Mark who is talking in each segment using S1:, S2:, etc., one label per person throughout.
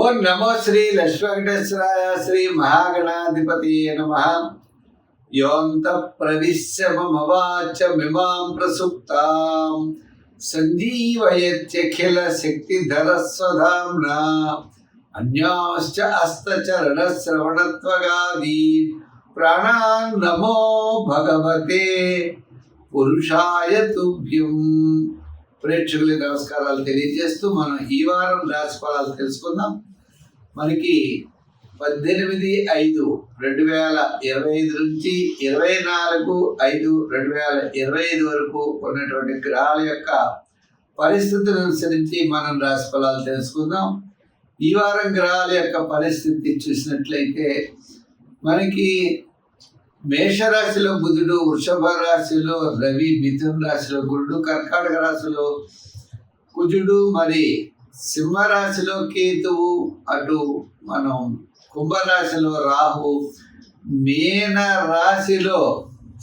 S1: ఓం నమో శ్రీ లక్ష్మీవేంకటేశ్వరాయ శ్రీ మహాగణాధిపతి నమః. యోంత ప్రవిశ్య మమ వాచమిమాం ప్రసుప్తాం సంజీవయత్యఖిల శక్తిధర స్వధామ్నా అన్యాశ్చ హస్తచరణ శ్రవణత్వగాదీ ప్రాణాన్ నమో భగవతే పురుషాయ తుభ్యం. ప్రేక్షకులకి నమస్కారాలు తెలియజేస్తూ మనం ఈ వారం రాశి ఫలాలు తెలుసుకుందాం. మనకి 18/5/2025 నుంచి 24/5/2025 వరకు ఉన్నటువంటి గ్రహాల యొక్క పరిస్థితులను అనుసరించి మనం రాశి ఫలాలు తెలుసుకుందాం. ఈ వారం గ్రహాల యొక్క పరిస్థితి చూసినట్లయితే మనకి మేషరాశిలో బుధుడు, వృషభ రాశిలో రవి, మిథున రాశిలో గురుడు, కర్కాటక రాశిలో కుజుడు, మరి సింహరాశిలో కేతువు, అటు మనం కుంభరాశిలో రాహు, మీన రాశిలో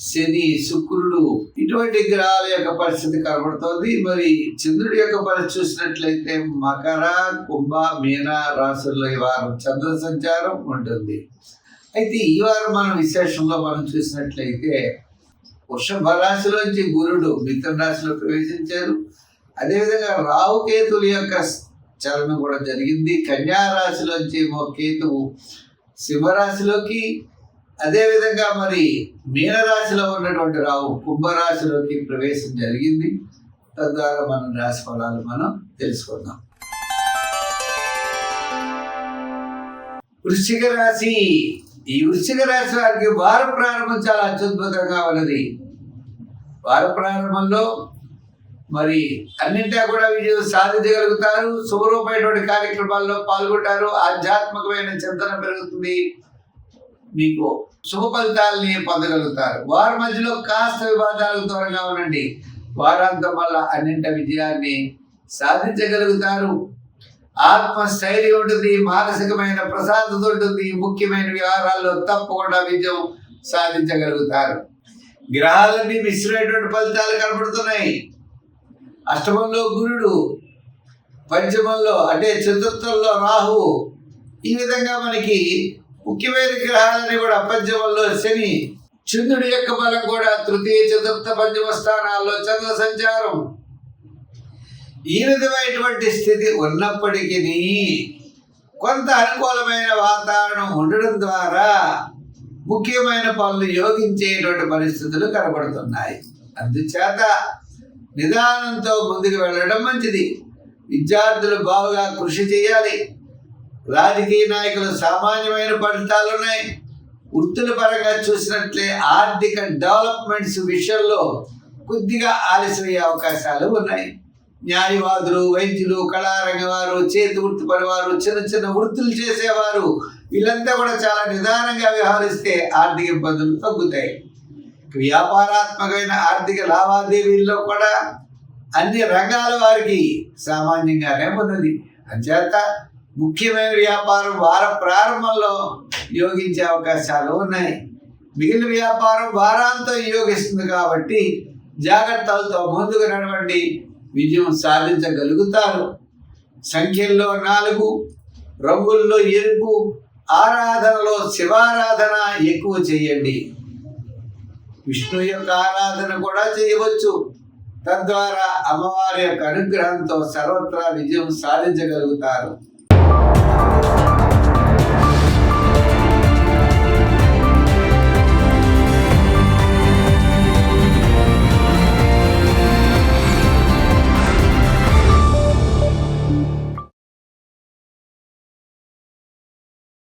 S1: శని, శుక్రుడు, ఇటువంటి గ్రహాల యొక్క పరిస్థితి కనబడుతోంది. మరి చంద్రుడి యొక్క పరిస్థితి చూసినట్లయితే మకర, కుంభ, మీన రాశుల్లో ఈ వారం చంద్ర సంచారం ఉంటుంది. అయితే ఈ వారం మనం విశేషంలో మనం చూసినట్లయితే వృషభ రాశిలోంచి గురుడు మిథున రాశిలో ప్రవేశించారు. అదేవిధంగా రాహుకేతుల యొక్క చలనం కూడా జరిగింది. కన్యా రాశిలోంచి కేతువు సింహరాశిలోకి, అదేవిధంగా మరి మీనరాశిలో ఉన్నటువంటి రాహు కుంభరాశిలోకి ప్రవేశం జరిగింది. తద్వారా మనం రాశి ఫలాలు మనం తెలుసుకుందాం. వృశ్చిక రాశి. ఈ వృశ్చిక రాశి వారికి వార ప్రారంభం చాలా అత్యద్భుతంగా ఉన్నది. వార ప్రారంభంలో మరి అన్నింటా కూడా విజయం సాధించగలుగుతారు. శుభరూపమైనటువంటి కార్యక్రమాల్లో పాల్గొంటారు. ఆధ్యాత్మికమైన చింతన పెరుగుతుంది. మీకు శుభ ఫలితాలని పొందగలుగుతారు. వారి మధ్యలో కాస్త వివాదాలకు దూరంగా ఉండండి. వారాంతం వల్ల అన్నింటి విజయాన్ని సాధించగలుగుతారు. ఆత్మస్థైర్యం ఉంటుంది, మానసికమైన ప్రశాంతత ఉంటుంది. ముఖ్యమైన వ్యవహారాల్లో తప్పకుండా విజయం సాధించగలుగుతారు. గ్రహాలన్నీ మిశ్రమైనటువంటి ఫలితాలు కనబడుతున్నాయి. అష్టమంలో గురుడు, పంచమంలో అంటే చతుర్థంలో రాహువు, ఈ విధంగా మనకి ముఖ్యమైన గ్రహాలన్నీ కూడా పంచమంలో శని, చంద్రుడి యొక్క బలం కూడా తృతీయ, చతుర్థ, పంచమ స్థానాల్లో చంద్ర సంచారం. ఈ విధమైనటువంటి స్థితి ఉన్నప్పటికీ కొంత అనుకూలమైన వాతావరణం ఉండడం ద్వారా ముఖ్యమైన పనులు యోగించేటువంటి పరిస్థితులు కనబడుతున్నాయి. అందుచేత నిదానంతో ముందుకు వెళ్ళడం మంచిది. విద్యార్థులు బాగా కృషి చేయాలి. రాజకీయ నాయకులు సామాన్యమైన ఫలితాలు ఉన్నాయి. వృత్తుల పరంగా చూసినట్లే ఆర్థిక డెవలప్మెంట్స్ విషయంలో కొద్దిగా ఆలస్యమయ్యే అవకాశాలు ఉన్నాయి. న్యాయవాదులు, వైద్యులు, కళారంగ వారు, చేతి వృత్తి పనివారు, చిన్న చిన్న వృత్తులు చేసేవారు, వీళ్ళంతా కూడా చాలా నిదానంగా వ్యవహరిస్తే ఆర్థిక ఇబ్బందులు తగ్గుతాయి. వ్యాపారాత్మకమైన ఆర్థిక లావాదేవీల్లో కూడా అన్ని రంగాల వారికి సామాన్యంగానే ఉన్నది. అంచేత ముఖ్యమైన వ్యాపారం వార ప్రారంభంలో యోగించే అవకాశాలు ఉన్నాయి. మిగిలిన వ్యాపారం వారాంతం యోగిస్తుంది కాబట్టి జాగ్రత్తలతో ముందుకు నడవండి. విజయం సాధించగలుగుతారు. సంఖ్యల్లో 4, రంగుల్లో ఎరుపు, ఆరాధనలో శివారాధన ఎక్కువ చేయండి. విష్ణు యొక్క ఆరాధన కూడా చేయవచ్చు. తద్వారా అమ్మవారి యొక్క అనుగ్రహంతో సర్వత్రా విజయం సాధించగలుగుతారు.